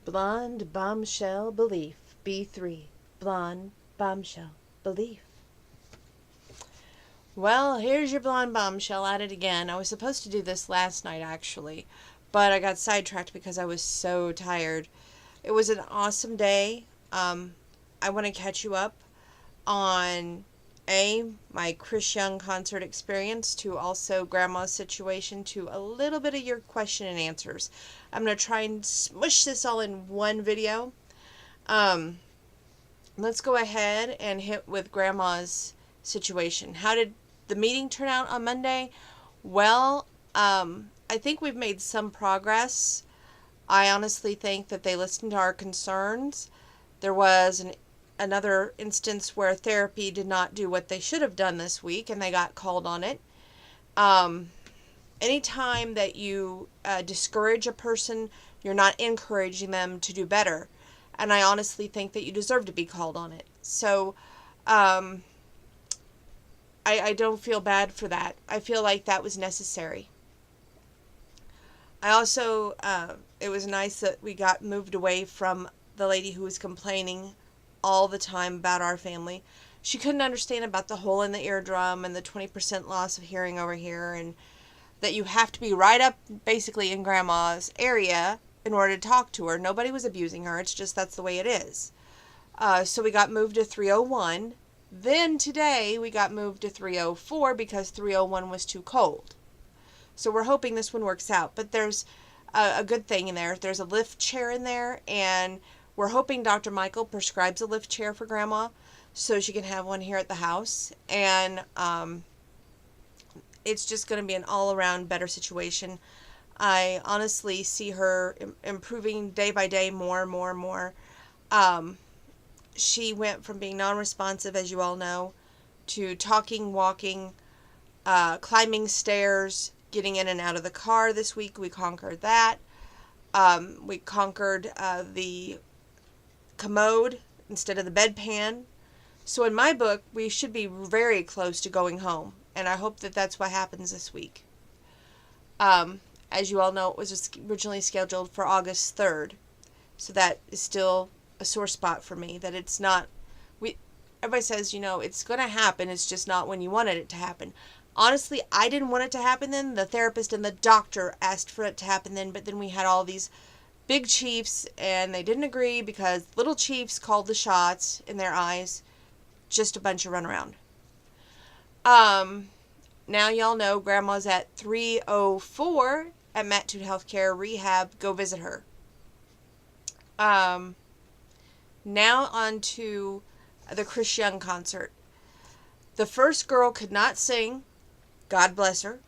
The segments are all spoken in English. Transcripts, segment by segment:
Blonde bombshell belief. B3. Blonde bombshell belief. Well, here's your blonde bombshell at it again. I was supposed to do this last night, actually, but I got sidetracked because I was so tired. It was an awesome day. I want to catch you up on my Chris Young concert experience, to also Grandma's situation, to a little bit of your question and answers. I'm going to try and smush this all in one video. Let's go ahead and hit with Grandma's situation. How did the meeting turn out on Monday? Well, I think we've made some progress. I honestly think that they listened to our concerns. There was another instance where therapy did not do what they should have done this week, and they got called on it. Anytime that you discourage a person, you're not encouraging them to do better. And I honestly think that you deserve to be called on it. So, I don't feel bad for that. I feel like that was necessary. I also, it was nice that we got moved away from the lady who was complaining all the time about our family. She couldn't understand about the hole in the eardrum and the 20% loss of hearing over here, and that you have to be right up basically in Grandma's area in order to talk to her. Nobody was abusing her. It's just that's the way it is. So we got moved to 301. Then today we got moved to 304 because 301 was too cold. So we're hoping this one works out. But there's a good thing in there. There's a lift chair in there, and we're hoping Dr. Michael prescribes a lift chair for Grandma so she can have one here at the house. And it's just going to be an all-around better situation. I honestly see her improving day by day more and more and more. She went from being non-responsive, as you all know, to talking, walking, climbing stairs, getting in and out of the car this week. We conquered that. We conquered the commode instead of the bedpan. So in my book, we should be very close to going home. And I hope that that's what happens this week. As you all know, it was originally scheduled for August 3rd. So that is still a sore spot for me, that it's not, everybody says, it's going to happen, it's just not when you wanted it to happen. Honestly, I didn't want it to happen then. The therapist and the doctor asked for it to happen then, but then we had all these big chiefs, and they didn't agree because little chiefs called the shots in their eyes. Just a bunch of runaround. Now y'all know Grandma's at 304 at Mattude Healthcare Rehab. Go visit her. Now on to the Chris Young concert. The first girl could not sing. God bless her.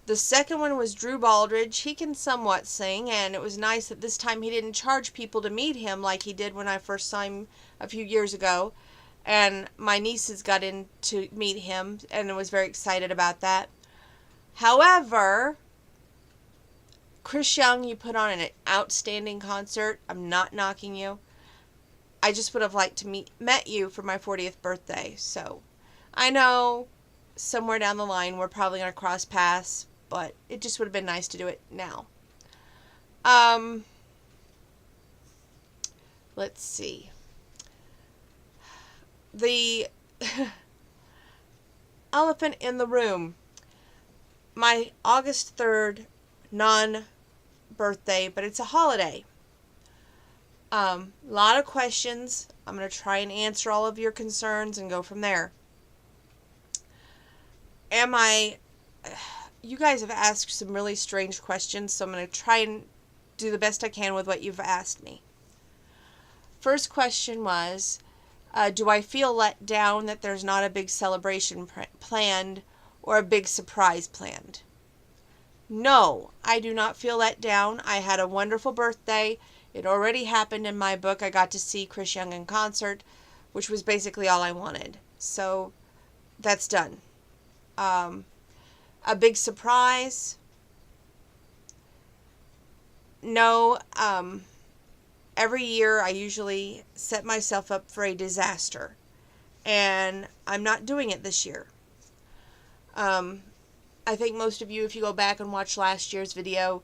The second one was Drew Baldridge. He can somewhat sing, and it was nice that this time he didn't charge people to meet him like he did when I first saw him a few years ago. And my nieces got in to meet him, and I was very excited about that. However, Chris Young, you put on an outstanding concert. I'm not knocking you. I just would have liked to met you for my 40th birthday. So I know somewhere down the line we're probably going to cross paths, but it just would have been nice to do it now. Let's see. The elephant in the room. My August 3rd non-birthday, but it's a holiday. Lot of questions. I'm going to try and answer all of your concerns and go from there. You guys have asked some really strange questions, so I'm going to try and do the best I can with what you've asked me. First question was, do I feel let down that there's not a big celebration planned or a big surprise planned? No, I do not feel let down. I had a wonderful birthday. It already happened in my book. I got to see Chris Young in concert, which was basically all I wanted. So that's done. A big surprise? No. Every year I usually set myself up for a disaster, and I'm not doing it this year. I think most of you, if you go back and watch last year's video,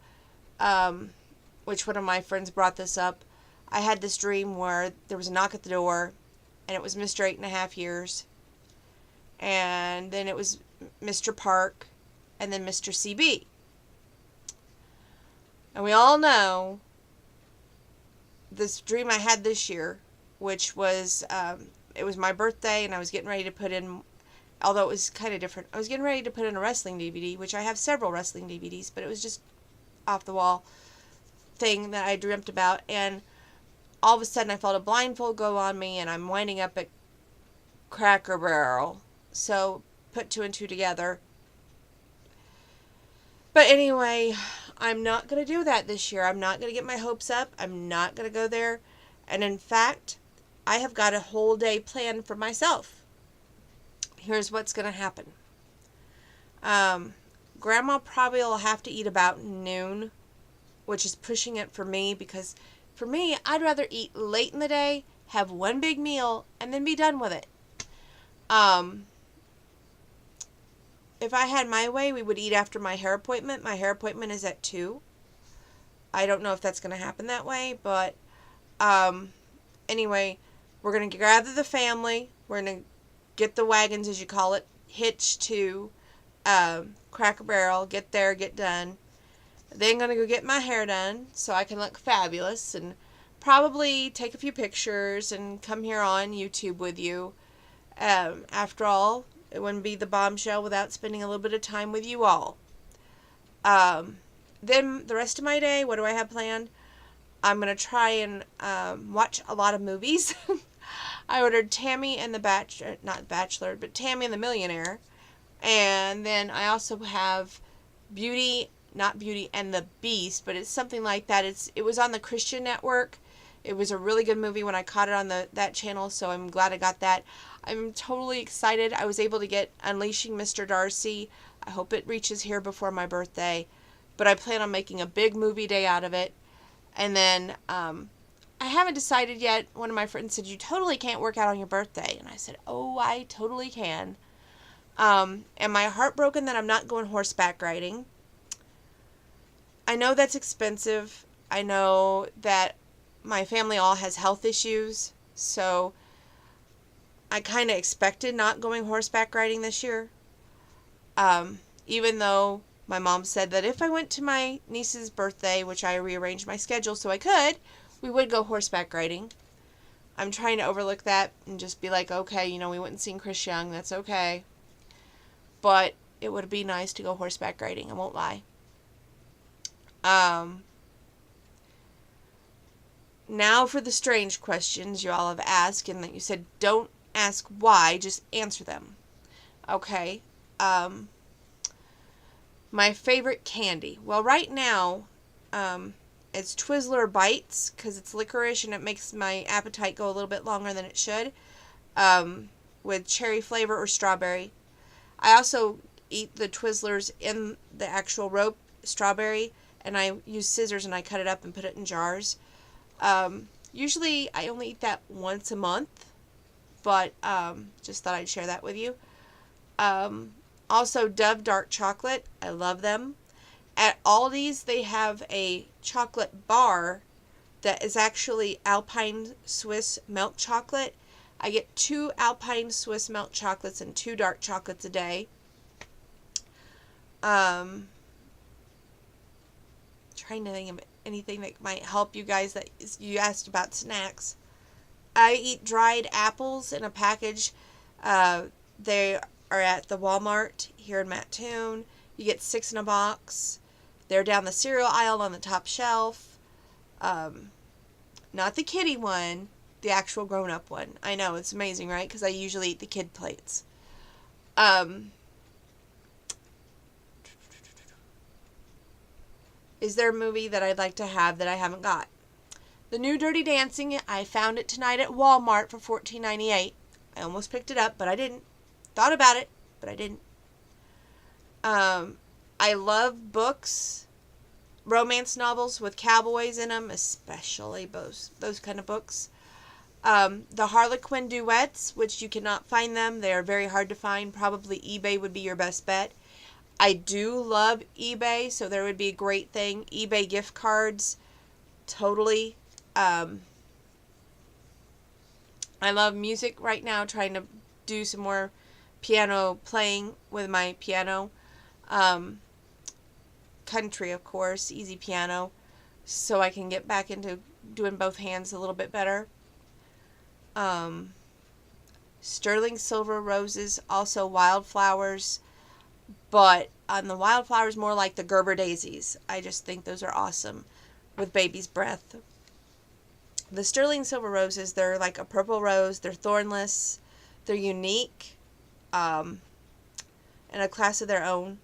which one of my friends brought this up, I had this dream where there was a knock at the door, and it was Mr. 8.5 Years, and then it was Mr. Park, and then Mr. CB. And we all know this dream I had this year, which was, it was my birthday, and I was getting ready to put in, although it was kind of different, I was getting ready to put in a wrestling DVD, which I have several wrestling DVDs, but it was just off the wall thing that I dreamt about, and all of a sudden I felt a blindfold go on me, and I'm winding up at Cracker Barrel. So, put two and two together. But anyway, I'm not going to do that this year. I'm not going to get my hopes up. I'm not going to go there. And in fact, I have got a whole day planned for myself. Here's what's going to happen. Grandma probably will have to eat about noon, which is pushing it for me, because for me, I'd rather eat late in the day, have one big meal, and then be done with it. If I had my way, we would eat after my hair appointment. My hair appointment is at 2. I don't know if that's going to happen that way, but anyway, we're going to gather the family. We're going to get the wagons, as you call it, hitched to Cracker Barrel, get there, get done. Then I'm going to go get my hair done so I can look fabulous, and probably take a few pictures and come here on YouTube with you. After all, it wouldn't be the bombshell without spending a little bit of time with you all. Then the rest of my day, what do I have planned? I'm going to try and watch a lot of movies. I ordered Tammy and the Bachelor, not Bachelor, but Tammy and the Millionaire. And then I also have not Beauty and the Beast, but it's something like that. It was on the Christian Network. It was a really good movie when I caught it on that channel, so I'm glad I got that. I'm totally excited. I was able to get Unleashing Mr. Darcy. I hope it reaches here before my birthday, but I plan on making a big movie day out of it. And then I haven't decided yet. One of my friends said, "You totally can't work out on your birthday." And I said, "Oh, I totally can." Am I heartbroken that I'm not going horseback riding? I know that's expensive. I know that my family all has health issues, so I kind of expected not going horseback riding this year. Even though my mom said that if I went to my niece's birthday, which I rearranged my schedule so I could, we would go horseback riding. I'm trying to overlook that and just be like, okay, we went and seen Chris Young, that's okay. But it would be nice to go horseback riding, I won't lie. Now for the strange questions you all have asked, and that you said don't ask why, just answer them. Okay. My favorite candy. Well, right now, it's Twizzler Bites, because it's licorice and it makes my appetite go a little bit longer than it should, with cherry flavor or strawberry. I also eat the Twizzlers in the actual rope strawberry, and I use scissors and I cut it up and put it in jars. Usually I only eat that once a month, but just thought I'd share that with you. Also, Dove Dark Chocolate. I love them. At Aldi's, they have a chocolate bar that is actually Alpine Swiss milk chocolate. I get 2 Alpine Swiss milk chocolates and 2 dark chocolates a day. Trying to think of anything that might help you guys that you asked about snacks. I eat dried apples in a package. They are at the Walmart here in Mattoon. You get 6 in a box. They're down the cereal aisle on the top shelf. Not the kiddie one, the actual grown-up one. I know, it's amazing, right? Because I usually eat the kid plates. Is there a movie that I'd like to have that I haven't got? The new Dirty Dancing, I found it tonight at Walmart for $14.98. I almost picked it up, but I didn't. Thought about it, but I didn't. I love books, romance novels with cowboys in them, especially those kind of books. The Harlequin duets, which you cannot find them. They are very hard to find. Probably eBay would be your best bet. I do love eBay, so there would be a great thing. eBay gift cards, totally. I love music right now, trying to do some more piano playing with my piano. Um, Country, of course, easy piano, so I can get back into doing both hands a little bit better. Um, Sterling silver roses, also wildflowers, but on the wildflowers more like the Gerber daisies. I just think those are awesome with baby's breath. The sterling silver roses, they're like a purple rose. They're thornless. They're unique, in a class of their own.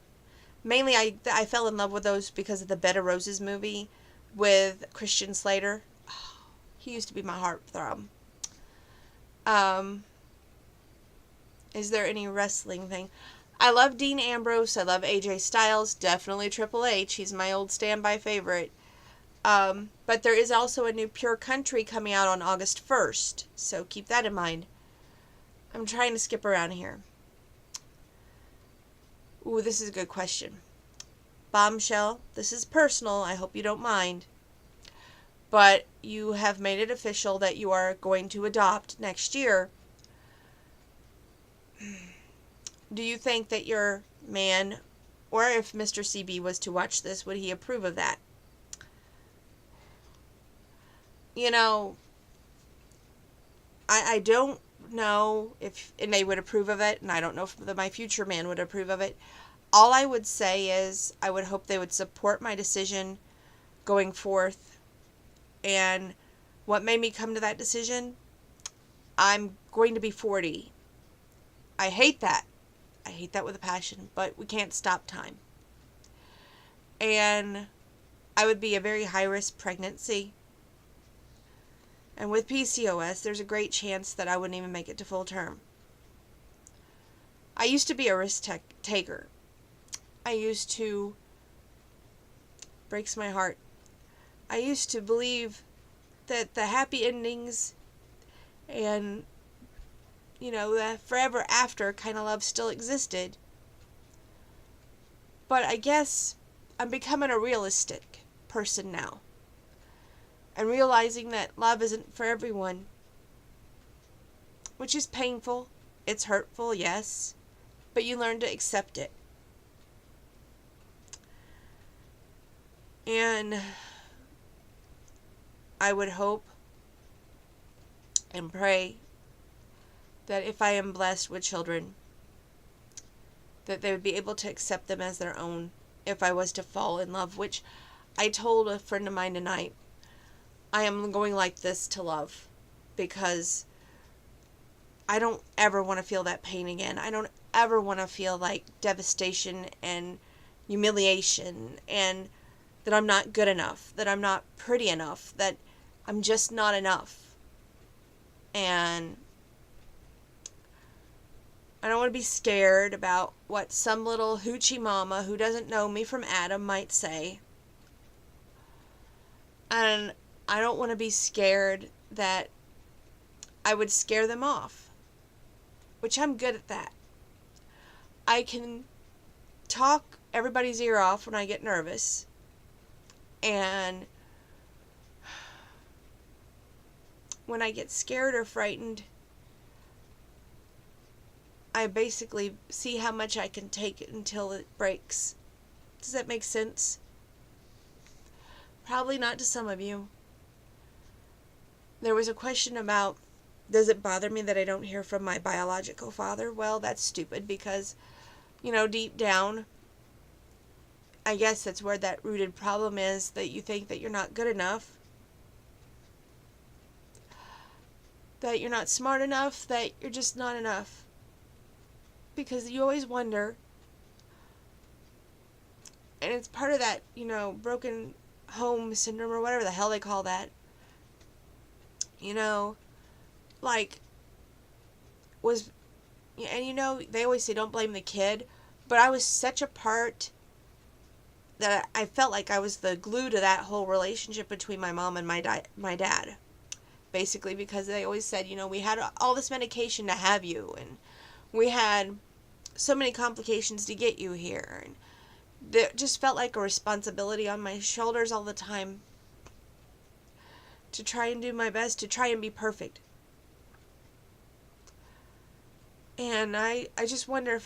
Mainly, I fell in love with those because of the Bed of Roses movie with Christian Slater. Oh, he used to be my heartthrob. Um, is there any wrestling thing? I love Dean Ambrose. I love AJ Styles. Definitely Triple H. He's my old standby favorite. But there is also a new Pure Country coming out on August 1st. So keep that in mind. I'm trying to skip around here. Ooh, this is a good question. Bombshell, this is personal. I hope you don't mind. But you have made it official that you are going to adopt next year. Do you think that your man, or if Mr. CB was to watch this, would he approve of that? You know, I don't know if and they would approve of it, and I don't know if my future man would approve of it. All I would say is I would hope they would support my decision going forth. And what made me come to that decision? I'm going to be 40. I hate that. I hate that with a passion, but we can't stop time. And I would be a very high-risk pregnancy. And with PCOS, there's a great chance that I wouldn't even make it to full term. I used to be a risk taker. I used to, breaks my heart, I used to believe that the happy endings and, the forever after kind of love still existed. But I guess I'm becoming a realistic person now. And realizing that love isn't for everyone. Which is painful. It's hurtful, yes. But you learn to accept it. And I would hope and pray that if I am blessed with children, that they would be able to accept them as their own if I was to fall in love, which I told a friend of mine tonight, I am going like this to love because I don't ever want to feel that pain again. I don't ever want to feel like devastation and humiliation and that I'm not good enough, that I'm not pretty enough, that I'm just not enough. And I don't want to be scared about what some little hoochie mama who doesn't know me from Adam might say. And I don't want to be scared that I would scare them off, which I'm good at that. I can talk everybody's ear off when I get nervous, and when I get scared or frightened, I basically see how much I can take until it breaks. Does that make sense? Probably not to some of you. There was a question about, does it bother me that I don't hear from my biological father? Well, that's stupid because, deep down, I guess that's where that rooted problem is, that you think that you're not good enough, that you're not smart enough, that you're just not enough. Because you always wonder, and it's part of that, broken home syndrome or whatever the hell they call that. They always say don't blame the kid, but I was such a part that I felt like I was the glue to that whole relationship between my mom and my dad. Basically, because they always said, we had all this medication to have you, and we had so many complications to get you here, and it just felt like a responsibility on my shoulders all the time to try and do my best, to try and be perfect. And I just wonder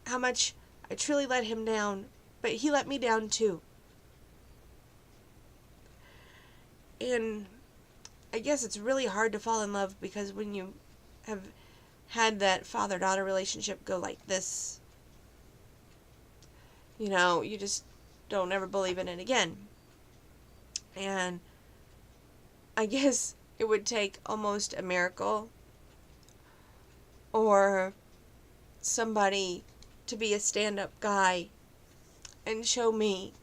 how much I truly let him down, but he let me down too. And I guess it's really hard to fall in love, because when you have had that father-daughter relationship go like this, you just don't ever believe in it again. And I guess it would take almost a miracle or somebody to be a stand-up guy and show me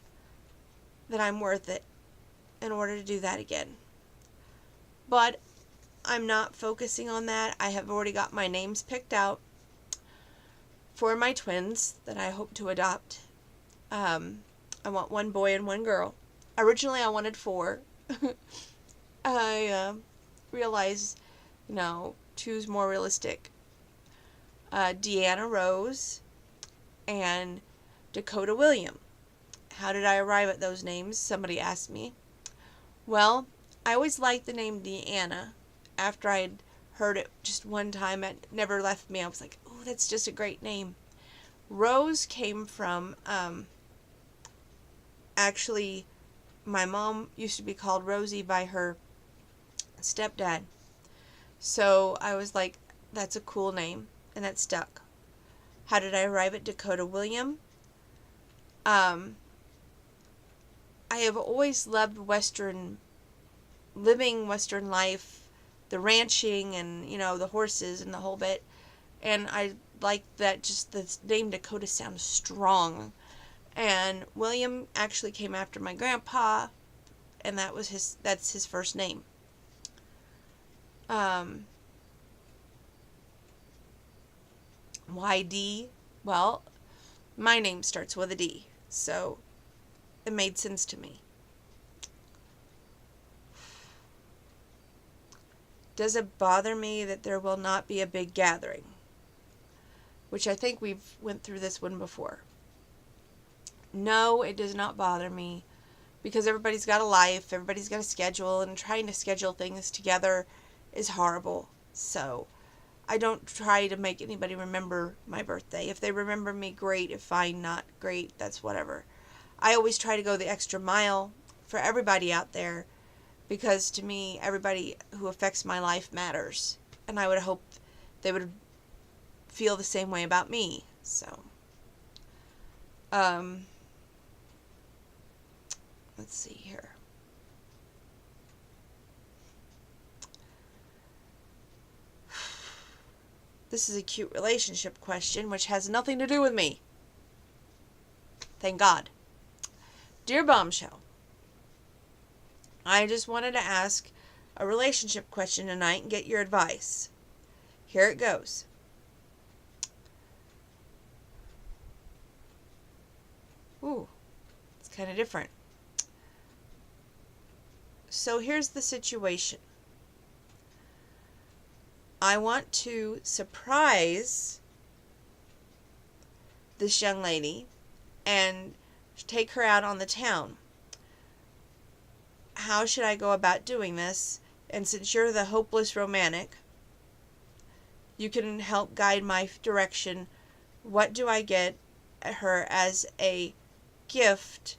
that I'm worth it in order to do that again. But I'm not focusing on that. I have already got my names picked out for my twins that I hope to adopt. I want one boy and one girl. Originally, I wanted 4. I realized, 2's more realistic. Deanna Rose and Dakota William. How did I arrive at those names? Somebody asked me. Well, I always liked the name Deanna. After I'd heard it just one time, it never left me. I was like, oh, that's just a great name. Rose came from, actually, my mom used to be called Rosie by her stepdad. So I was like, that's a cool name, and that stuck. How did I arrive at Dakota William? I have always loved living Western life, the ranching and, the horses and the whole bit. And I like that just the name Dakota sounds strong. And William actually came after my grandpa, and that's his first name. Why D? Well, my name starts with a D, so it made sense to me. Does it bother me that there will not be a big gathering? Which I think we've went through this one before. No, it does not bother me, because everybody's got a life, everybody's got a schedule, and trying to schedule things together is horrible. So I don't try to make anybody remember my birthday. If they remember me, great. If fine, not great, that's whatever. I always try to go the extra mile for everybody out there, because to me, everybody who affects my life matters. And I would hope they would feel the same way about me. So, let's see here. This is a cute relationship question, which has nothing to do with me. Thank God. Dear Bombshell, I just wanted to ask a relationship question tonight and get your advice. Here it goes. Ooh, it's kind of different. So here's the situation. I want to surprise this young lady and take her out on the town. How should I go about doing this? And since you're the hopeless romantic, you can help guide my direction. What do I get her as a gift?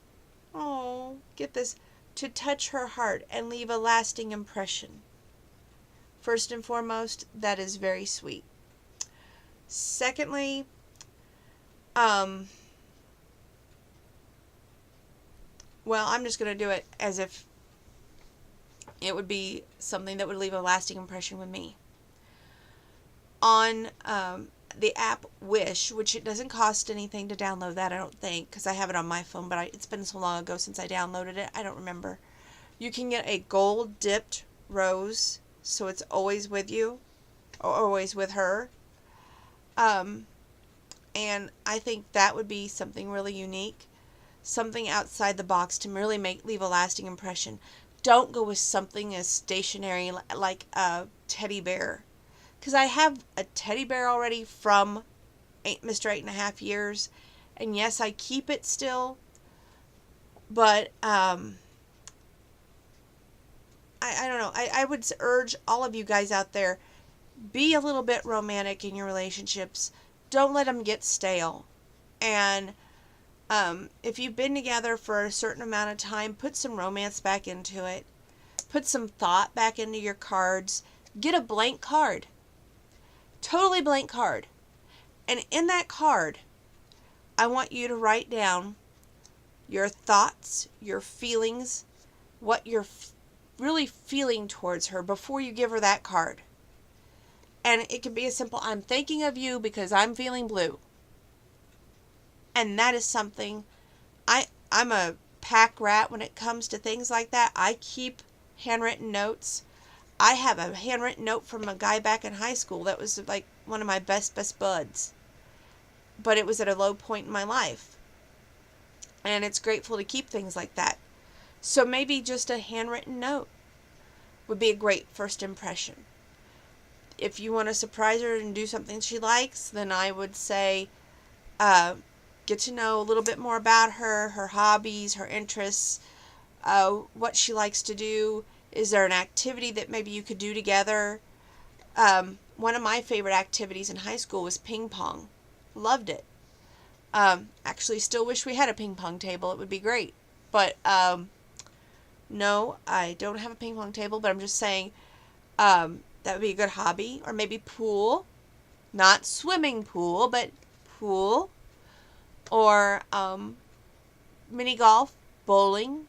Oh, get this. To touch her heart and leave a lasting impression. First and foremost, that is very sweet. Secondly, well, I'm just going to do it as if it would be something that would leave a lasting impression with me. On the app Wish, which it doesn't cost anything to download that, I don't think, because I have it on my phone, but it's been so long ago since I downloaded it, I don't remember. You can get a gold dipped rose, so it's always with you, or always with her. And I think that would be something really unique, something outside the box to really leave a lasting impression. Don't go with something as stationary like a teddy bear, because I have a teddy bear already from Mr. 8.5 Years, and yes, I keep it still, but I don't know. I would urge all of you guys out there, be a little bit romantic in your relationships. Don't let them get stale. And if you've been together for a certain amount of time, put some romance back into it. Put some thought back into your cards. Get a blank card. Totally blank card. And in that card, I want you to write down your thoughts, your feelings, what you're really feeling towards her before you give her that card. And it can be as simple, I'm thinking of you because I'm feeling blue. And that is something, I'm a pack rat when it comes to things like that. I keep handwritten notes. I have a handwritten note from a guy back in high school that was like one of my best buds. But it was at a low point in my life. And it's grateful to keep things like that. So maybe just a handwritten note would be a great first impression. If you want to surprise her and do something she likes, then I would say get to know a little bit more about her, her hobbies, her interests, what she likes to do. Is there an activity that maybe you could do together? One of my favorite activities in high school was ping pong. Loved it. Actually, still wish we had a ping pong table. It would be great. But no, I don't have a ping pong table, but I'm just saying that would be a good hobby. Or maybe pool. Not swimming pool, but pool. Or mini golf, bowling.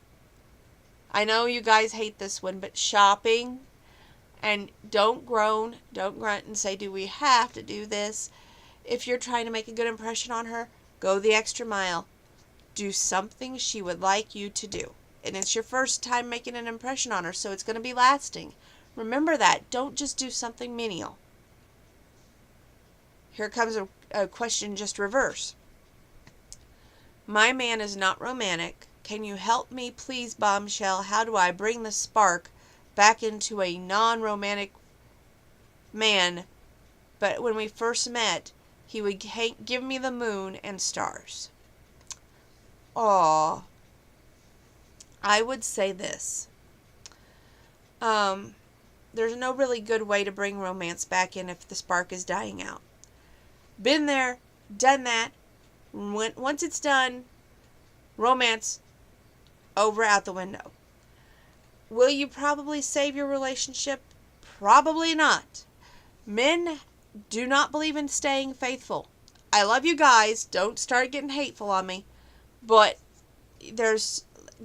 I know you guys hate this one, but shopping. And don't groan, don't grunt and say, do we have to do this? If you're trying to make a good impression on her, go the extra mile. Do something she would like you to do. And it's your first time making an impression on her, so it's going to be lasting. Remember that. Don't just do something menial. Here comes a question just reverse. My man is not romantic. Can you help me, please, bombshell? How do I bring the spark back into a non-romantic man? But when we first met, he would give me the moon and stars. Aw. I would say this. There's no really good way to bring romance back in if the spark is dying out. Been there, done that. Once it's done, romance over out the window. Will you probably save your relationship? Probably not. Men do not believe in staying faithful. I love you guys. Don't start getting hateful on me. But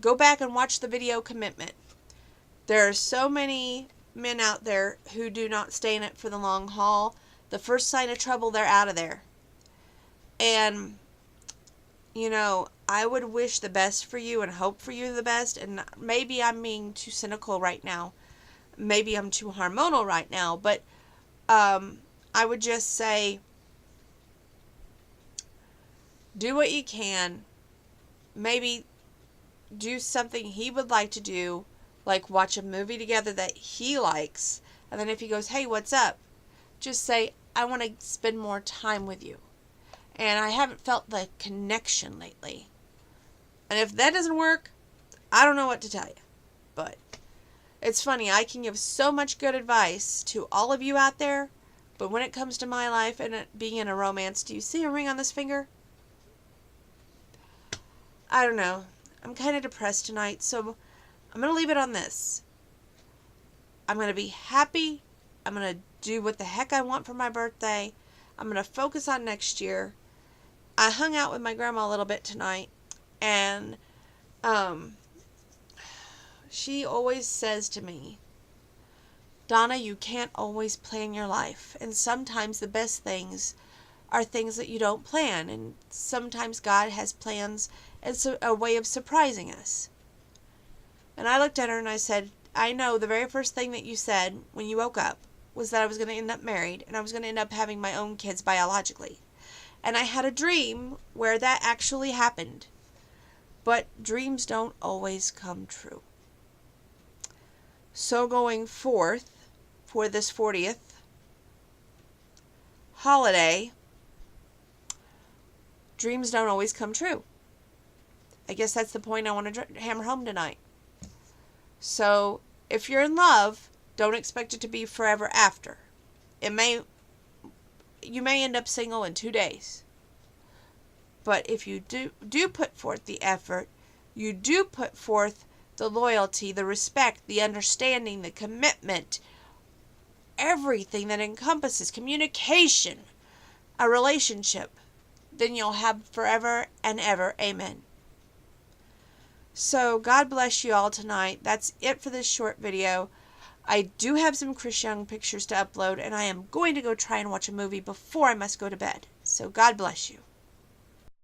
go back and watch the video Commitment. There are so many men out there who do not stay in it for the long haul. The first sign of trouble, they're out of there. And, I would wish the best for you and hope for you the best. And maybe I'm being too cynical right now. Maybe I'm too hormonal right now. But I would just say, do what you can. Maybe do something he would like to do, like watch a movie together that he likes. And then if he goes, hey, what's up? Just say, I want to spend more time with you. And I haven't felt the connection lately. And if that doesn't work, I don't know what to tell you. But it's funny, I can give so much good advice to all of you out there, but when it comes to my life and it being in a romance, do you see a ring on this finger? I don't know. I'm kind of depressed tonight, so I'm going to leave it on this. I'm going to be happy. I'm going to do what the heck I want for my birthday. I'm going to focus on next year. I hung out with my grandma a little bit tonight, and she always says to me, Donna, you can't always plan your life, and sometimes the best things are things that you don't plan, and sometimes God has plans as a way of surprising us. And I looked at her and I said, I know the very first thing that you said when you woke up was that I was going to end up married, and I was going to end up having my own kids biologically. And I had a dream where that actually happened. But dreams don't always come true. So going forth for this 40th holiday, dreams don't always come true. I guess that's the point I want to hammer home tonight. So if you're in love, don't expect it to be forever after. You may end up single in 2 days. But if you do put forth the effort, you do put forth the loyalty, the respect, the understanding, the commitment, everything that encompasses communication, a relationship, then you'll have forever and ever. Amen. So God bless you all tonight. That's it for this short video. I do have some Chris Young pictures to upload, and I am going to go try and watch a movie before I must go to bed. So God bless you.